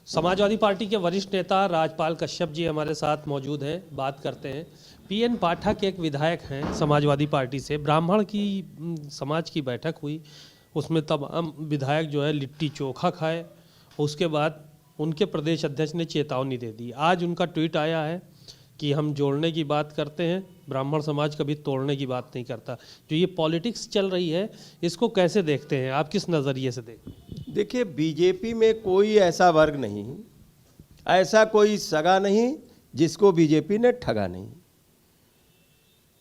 Samajwadi party के वरिष्ठ नेता राजपाल कश्यप जी हमारे साथ मौजूद हैं, बात करते हैं। पीएन पाठक एक विधायक हैं समाजवादी पार्टी से। ब्राह्मण की समाज की बैठक हुई, उसमें तमाम विधायक जो है लिट्टी चोखा खाए। उसके बाद उनके प्रदेश अध्यक्ष ने चेतावनी दे दी। आज उनका ट्वीट आया है कि हम जोड़ने की बात करते हैं, ब्राह्मण समाज कभी तोड़ने की बात नहीं करता। जो ये पॉलिटिक्स चल रही है, इसको कैसे देखते हैं आप, किस नज़रिए से देखते हैं? देखिए, बीजेपी में कोई ऐसा वर्ग नहीं, ऐसा कोई सगा नहीं जिसको बीजेपी ने ठगा नहीं।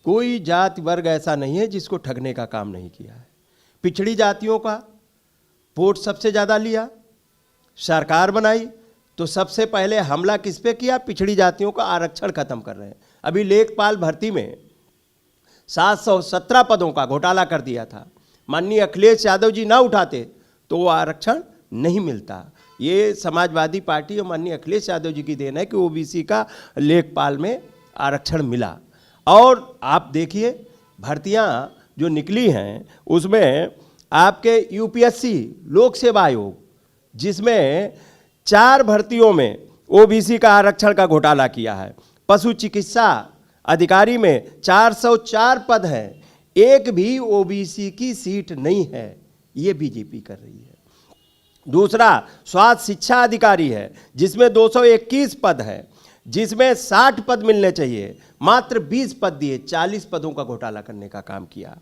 कोई जाति वर्ग ऐसा नहीं है जिसको ठगने का काम नहीं किया है। पिछड़ी जातियों का वोट सबसे ज़्यादा लिया, सरकार बनाई तो सबसे पहले हमला किस पे किया? पिछड़ी जातियों का आरक्षण खत्म कर रहे हैं। अभी लेखपाल भर्ती में 717 पदों का घोटाला कर दिया था। माननीय अखिलेश यादव जी ना उठाते तो वो आरक्षण नहीं मिलता। ये समाजवादी पार्टी और माननीय अखिलेश यादव जी की देन है कि ओबीसी का लेखपाल में आरक्षण मिला। और आप देखिए, भर्तियां जो निकली हैं उसमें आपके यूपीएससी लोक सेवा आयोग, जिसमें 4 भर्तियों में ओबीसी का आरक्षण का घोटाला किया है। पशु चिकित्सा अधिकारी में 404 पद हैं, एक भी ओबीसी की सीट नहीं है। ये बीजेपी कर रही है। दूसरा, स्वास्थ्य शिक्षा अधिकारी है जिसमें 221 पद है, जिसमें 60 पद मिलने चाहिए, मात्र 20 पद दिए, 40 पदों का घोटाला करने का काम किया।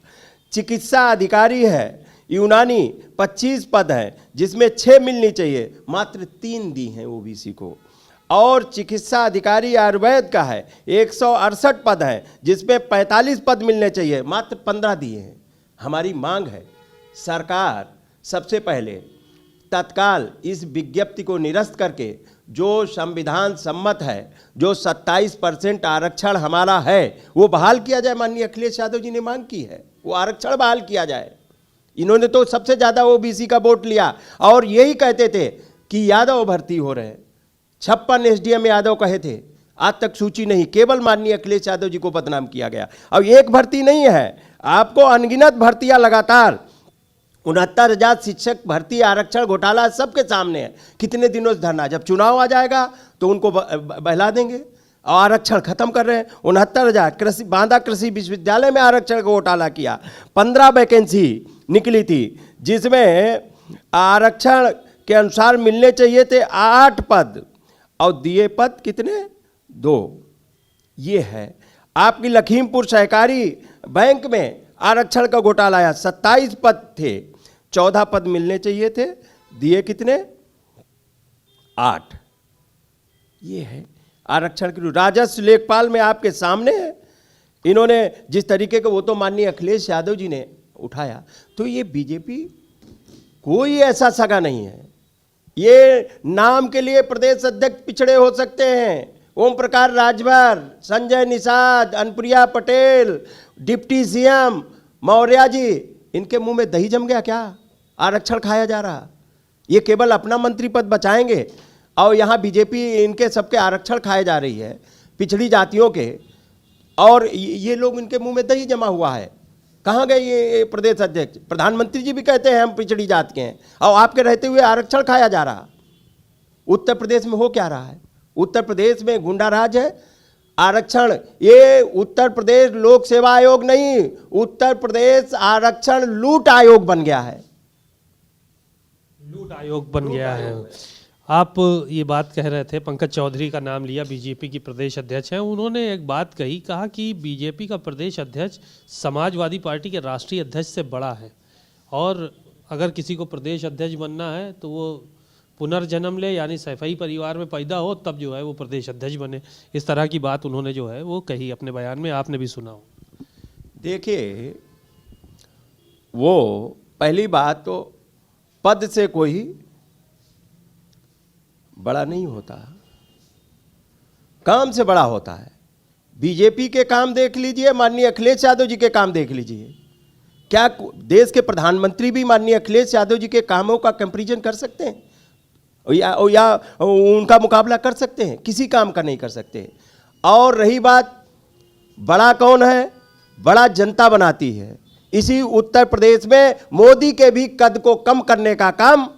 चिकित्सा अधिकारी है यूनानी, 25 पद हैं जिसमें 6 मिलनी चाहिए, मात्र 3 दी हैं ओबीसी को। और चिकित्सा अधिकारी आयुर्वेद का है 168 पद हैं जिसमें 45 पद मिलने चाहिए, मात्र 15 दिए हैं। हमारी मांग है सरकार सबसे पहले तत्काल इस विज्ञप्ति को निरस्त करके जो संविधान सम्मत है, जो 27% आरक्षण हमारा है, वो बहाल किया जाए। माननीय अखिलेश यादव जी ने मांग की है, वो आरक्षण बहाल किया जाए। इन्होंने तो सबसे ज़्यादा ओबीसी का वोट लिया और यही कहते थे कि यादव भर्ती हो रहे हैं। 56 एसडीएम यादव कहे थे, आज तक सूची नहीं, केवल माननीय अखिलेश यादव जी को बदनाम किया गया। अब एक भर्ती नहीं है, आपको अनगिनत भर्तियां लगातार 69,000 शिक्षक भर्ती आरक्षण घोटाला सबके सामने है। कितने दिनों से धरना, जब चुनाव आ जाएगा तो उनको बहला देंगे। और आरक्षण खत्म कर रहे हैं। 69,000 कृषि बांदा कृषि विश्वविद्यालय में आरक्षण का घोटाला किया। 15 वैकेंसी निकली थी जिसमें आरक्षण के अनुसार मिलने चाहिए थे 8 पद और दिए पद कितने? 2। ये है। आपकी लखीमपुर सहकारी बैंक में आरक्षण का घोटाला आया, 27 पद थे, 14 पद मिलने चाहिए थे, दिए कितने? 8। ये है आरक्षण की। राजस्व लेखपाल में आपके सामने है, इन्होंने जिस तरीके का, वो तो माननीय अखिलेश यादव जी ने उठाया। तो ये बीजेपी कोई ऐसा सगा नहीं है। ये नाम के लिए प्रदेश अध्यक्ष पिछड़े हो सकते हैं, ओम प्रकाश राजभर, संजय निषाद, अनुप्रिया पटेल, डिप्टी सीएम मौर्य जी, इनके मुंह में दही जम गया क्या? आरक्षण खाया जा रहा। ये केवल अपना मंत्री पद बचाएंगे और यहाँ बीजेपी इनके सबके आरक्षण खाए जा रही है, पिछड़ी जातियों के। और ये लोग, इनके मुंह में दही जमा हुआ है। कहाँ गए ये प्रदेश अध्यक्ष? प्रधानमंत्री जी भी कहते हैं हम पिछड़ी जात के हैं, और आपके रहते हुए आरक्षण खाया जा रहा। उत्तर प्रदेश में हो क्या रहा है? उत्तर प्रदेश में गुंडा राज है। आरक्षण, ये उत्तर प्रदेश लोक सेवा आयोग नहीं, उत्तर प्रदेश आरक्षण लूट आयोग बन गया है। लूट आयोग बन गया है। आप ये बात कह रहे थे, पंकज चौधरी का नाम लिया, बीजेपी की प्रदेश अध्यक्ष हैं। उन्होंने एक बात कही, कहा कि बीजेपी का प्रदेश अध्यक्ष समाजवादी पार्टी के राष्ट्रीय अध्यक्ष से बड़ा है, और अगर किसी को प्रदेश अध्यक्ष बनना है तो वो पुनर्जन्म ले, यानी सैफई परिवार में पैदा हो, तब जो है वो प्रदेश अध्यक्ष बने। इस तरह की बात उन्होंने जो है वो कही अपने बयान में, आपने भी सुना हो। देखिए, वो पहली बात तो पद से कोई बड़ा नहीं होता, काम से बड़ा होता है। बीजेपी के काम देख लीजिए, माननीय अखिलेश यादव जी के काम देख लीजिए। क्या देश के प्रधानमंत्री भी माननीय अखिलेश यादव जी के कामों का कंपैरिजन कर सकते हैं या उनका मुकाबला कर सकते हैं? किसी काम का नहीं कर सकते। और रही बात बड़ा कौन है, बड़ा जनता बनाती है। इसी उत्तर प्रदेश में मोदी के भी कद को कम करने का काम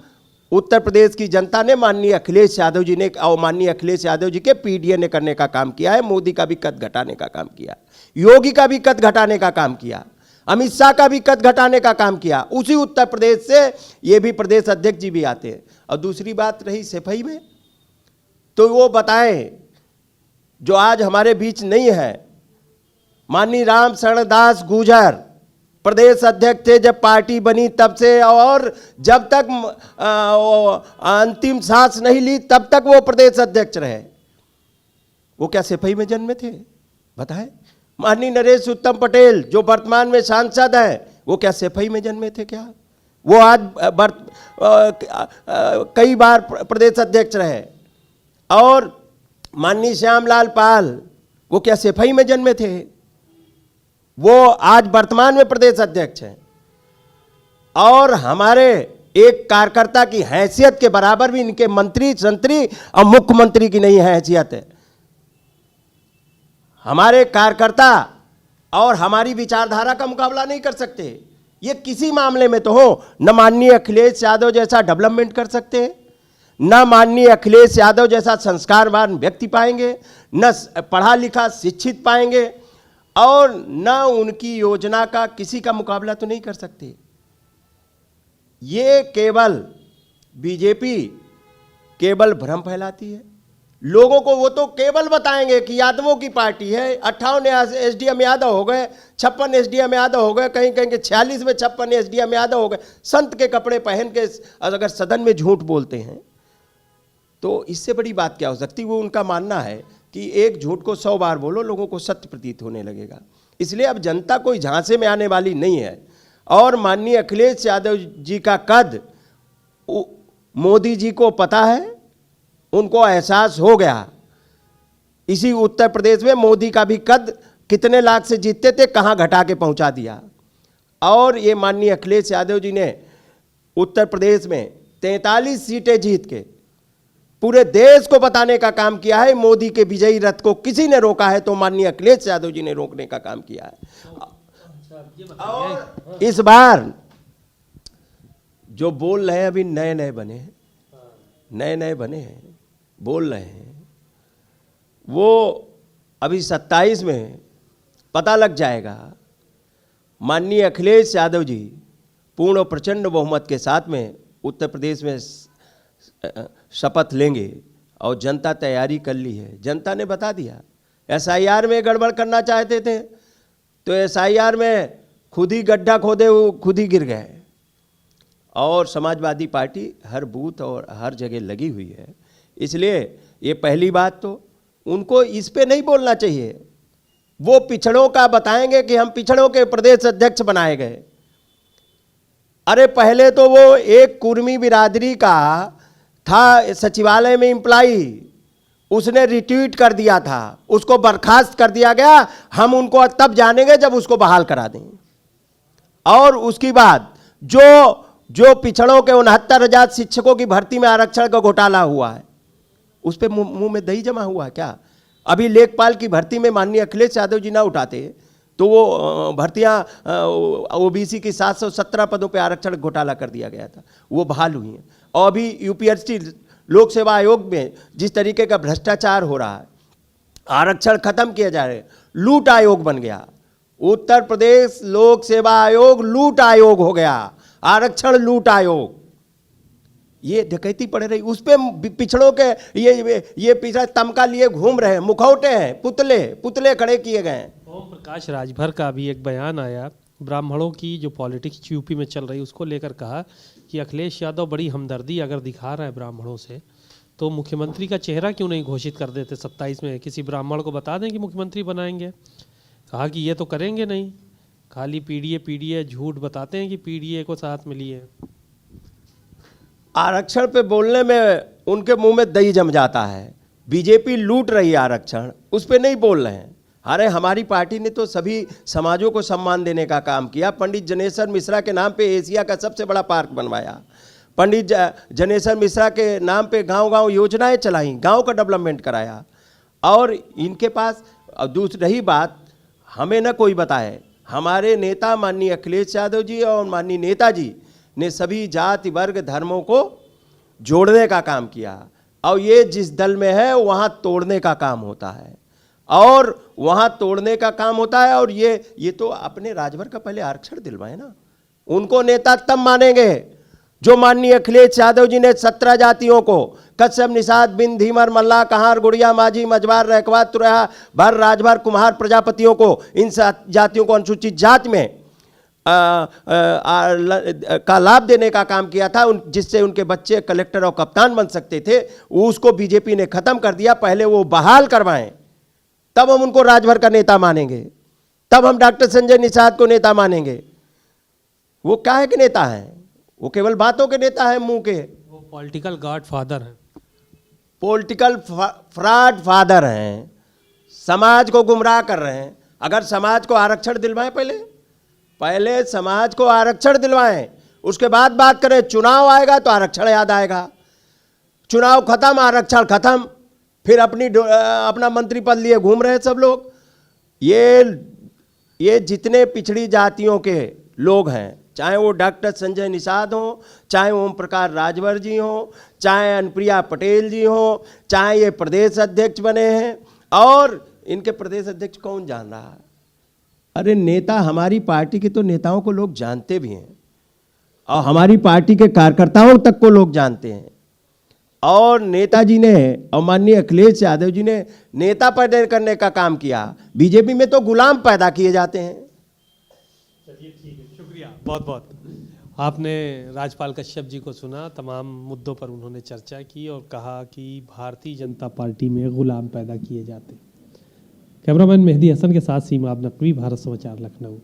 उत्तर प्रदेश की जनता ने माननीय अखिलेश यादव जी ने और माननीय अखिलेश यादव जी के पीडीए ने करने का काम किया है। मोदी का भी कद घटाने का काम किया, योगी का भी कद घटाने का काम किया, अमित शाह का भी कद घटाने का काम किया। उसी उत्तर प्रदेश से ये भी प्रदेश अध्यक्ष जी भी आते हैं। और दूसरी बात रही सफाई में, तो वो बताएं जो आज हमारे बीच नहीं है। माननीय राम शरण दास गुर्जर प्रदेश अध्यक्ष थे जब पार्टी बनी तब से, और जब तक अंतिम सांस नहीं ली तब तक वो प्रदेश अध्यक्ष रहे। वो क्या सिपाही में जन्मे थे? बताएं। माननीय नरेश उत्तम पटेल जो वर्तमान में सांसद हैं, वो क्या सिपाही में जन्मे थे क्या? वो आज कई बार प्रदेश अध्यक्ष रहे। और माननीय श्यामलाल पाल, वो क्या सिपाही में जन्मे थे? वो आज वर्तमान में प्रदेश अध्यक्ष हैं। और हमारे एक कार्यकर्ता की हैसियत के बराबर भी इनके मंत्री संतरी और मुख्यमंत्री की नहीं हैसियत है। हमारे कार्यकर्ता और हमारी विचारधारा का मुकाबला नहीं कर सकते। ये किसी मामले में तो हो, न माननीय अखिलेश यादव जैसा डेवलपमेंट कर सकते, न माननीय अखिलेश यादव जैसा संस्कारवान व्यक्ति पाएंगे, न पढ़ा लिखा शिक्षित पाएंगे, और न उनकी योजना का किसी का मुकाबला तो नहीं कर सकते। ये केवल बीजेपी केवल भ्रम फैलाती है लोगों को। वो तो केवल बताएंगे कि यादवों की पार्टी है, 58 एसडीएम यादव हो गए, 56 एसडीएम यादव हो गए, कहीं कहीं के 46 में 56 एसडीएम यादव हो गए। संत के कपड़े पहन के अगर सदन में झूठ बोलते हैं तो इससे बड़ी बात क्या हो सकती। वो उनका मानना है कि एक झूठ को 100 बार बोलो, लोगों को सत्य प्रतीत होने लगेगा। इसलिए अब जनता कोई झांसे में आने वाली नहीं है। और माननीय अखिलेश यादव जी का कद मोदी जी को पता है, उनको एहसास हो गया। इसी उत्तर प्रदेश में मोदी का भी कद कितने लाख से जीतते थे, कहां घटा के पहुंचा दिया। और ये माननीय अखिलेश यादव जी ने उत्तर प्रदेश में 43 सीटें जीत के पूरे देश को बताने का काम किया है। मोदी के विजयी रथ को किसी ने रोका है तो माननीय अखिलेश यादव जी ने रोकने का काम किया है। और इस बार जो बोल रहे हैं, अभी नए नए बने हैं, बोल रहे हैं, वो अभी 27 में पता लग जाएगा। माननीय अखिलेश यादव जी पूर्ण और प्रचंड बहुमत के साथ में उत्तर प्रदेश में शपथ लेंगे। और जनता तैयारी कर ली है, जनता ने बता दिया। एसआईआर में गड़बड़ करना चाहते थे तो एसआईआर में खुद ही गड्ढा खोदे, वो खुद ही गिर गए। और समाजवादी पार्टी हर बूथ और हर जगह लगी हुई है। इसलिए ये पहली बात तो उनको इस पे नहीं बोलना चाहिए। वो पिछड़ों का बताएंगे कि हम पिछड़ों के प्रदेश अध्यक्ष बनाए गए। अरे पहले तो वो एक कुर्मी बिरादरी का था सचिवालय में एम्प्लाई, उसने रिट्वीट कर दिया था, उसको बर्खास्त कर दिया गया। हम उनको तब जानेंगे जब उसको बहाल करा दें। और उसके बाद जो पिछड़ों के 69,000 शिक्षकों की भर्ती में आरक्षण का घोटाला हुआ है, उस पर मुंह में दही जमा हुआ है क्या? अभी लेखपाल की भर्ती में माननीय अखिलेश यादव जी ना उठाते तो वो भर्तियां ओबीसी की 717 पदों पे आरक्षण घोटाला कर दिया गया था, वो बहाल हुई हैं। और अभी यूपीएससी लोक सेवा आयोग में जिस तरीके का भ्रष्टाचार हो रहा है, आरक्षण खत्म किए जा रहे, लूट आयोग बन गया। उत्तर प्रदेश लोक सेवा आयोग लूट आयोग हो गया, आरक्षण लूट आयोग। ये डकैती पड़ रही, उस पे पिछड़ों के ये पिछड़ा तमका लिए घूम रहे हैं, मुखौटे हैं, पुतले खड़े किए गए हैं। ओम प्रकाश राजभर का भी एक बयान आया, ब्राह्मणों की जो पॉलिटिक्स यूपी में चल रही उसको लेकर कहा कि अखिलेश यादव बड़ी हमदर्दी अगर दिखा रहा है ब्राह्मणों से, तो मुख्यमंत्री का चेहरा क्यों नहीं घोषित कर देते 27 में, किसी ब्राह्मण को बता दें कि मुख्यमंत्री बनाएंगे। कहा कि ये तो करेंगे नहीं, खाली पीडीए झूठ बताते हैं कि पीडीए को साथ मिली है। आरक्षण पे बोलने में उनके मुंह में दही जम जाता है। बीजेपी लूट रही है आरक्षण, उस पे नहीं बोल रहे हैं। अरे हमारी पार्टी ने तो सभी समाजों को सम्मान देने का काम किया। पंडित जनेश्वर मिश्रा के नाम पे एशिया का सबसे बड़ा पार्क बनवाया। पंडित जनेश्वर मिश्रा के नाम पे गांव-गांव योजनाएं चलाई, गांव का डेवलपमेंट कराया। और इनके पास दूसरी रही बात, हमें न कोई बताए, हमारे नेता माननीय अखिलेश यादव जी और माननीय नेताजी ने सभी जाति वर्ग धर्मों को जोड़ने का काम किया, और ये जिस दल में है वहाँ तोड़ने का काम होता है, और वहाँ तोड़ने का काम होता है। और ये तो अपने राजभर का पहले आरक्षण दिलवाए ना, उनको नेता तब मानेंगे जो माननीय अखिलेश यादव जी ने 17 जातियों को कश्यप, निषाद, बिंद, धीमर, मल्लाह, कहार, गुड़िया, माझी, मझवार, रैकवा, तुरहा, भर, राजभर, कुम्हार प्रजापतियों को, इन जातियों को अनुसूचित जाति में का लाभ देने का काम किया था, जिससे उनके बच्चे कलेक्टर और कप्तान बन सकते थे। उसको बीजेपी ने खत्म कर दिया। पहले वो बहाल करवाएं, तब हम उनको राजभर का नेता मानेंगे, तब हम डॉक्टर संजय निषाद को नेता मानेंगे। वो काहे के नेता हैं? वो केवल बातों के नेता हैं, मुंह के। वो पॉलिटिकल गॉड फादर हैं, पॉलिटिकल फ्रॉड फादर हैं, समाज को गुमराह कर रहे हैं। अगर समाज को आरक्षण दिलवाएं, पहले समाज को आरक्षण दिलवाएं, उसके बाद बात करें। चुनाव आएगा तो आरक्षण याद आएगा, चुनाव खत्म, आरक्षण खत्म, फिर अपना मंत्री पद लिए घूम रहे हैं सब लोग। ये जितने पिछड़ी जातियों के लोग हैं, चाहे वो डॉक्टर संजय निषाद हो, चाहे ओम प्रकाश राजभर जी हो, चाहे अनुप्रिया पटेल जी हो, चाहे ये प्रदेश अध्यक्ष बने हैं, और इनके प्रदेश अध्यक्ष कौन जान रहा है? अरे नेता, हमारी पार्टी के तो नेताओं को लोग जानते भी हैं, और हमारी पार्टी के कार्यकर्ताओं तक को लोग जानते हैं। और नेताजी ने और माननीय अखिलेश यादव जी ने नेता पैदा करने का काम किया। बीजेपी में तो गुलाम पैदा किए जाते हैं। चलिए ठीक है, शुक्रिया बहुत बहुत। आपने राजपाल कश्यप जी को सुना, तमाम मुद्दों पर उन्होंने चर्चा की और कहा कि भारतीय जनता पार्टी में गुलाम पैदा किए जाते हैं। कैमरामैन मेहदी हसन के साथ सीमा नकवी, भारत समाचार, लखनऊ।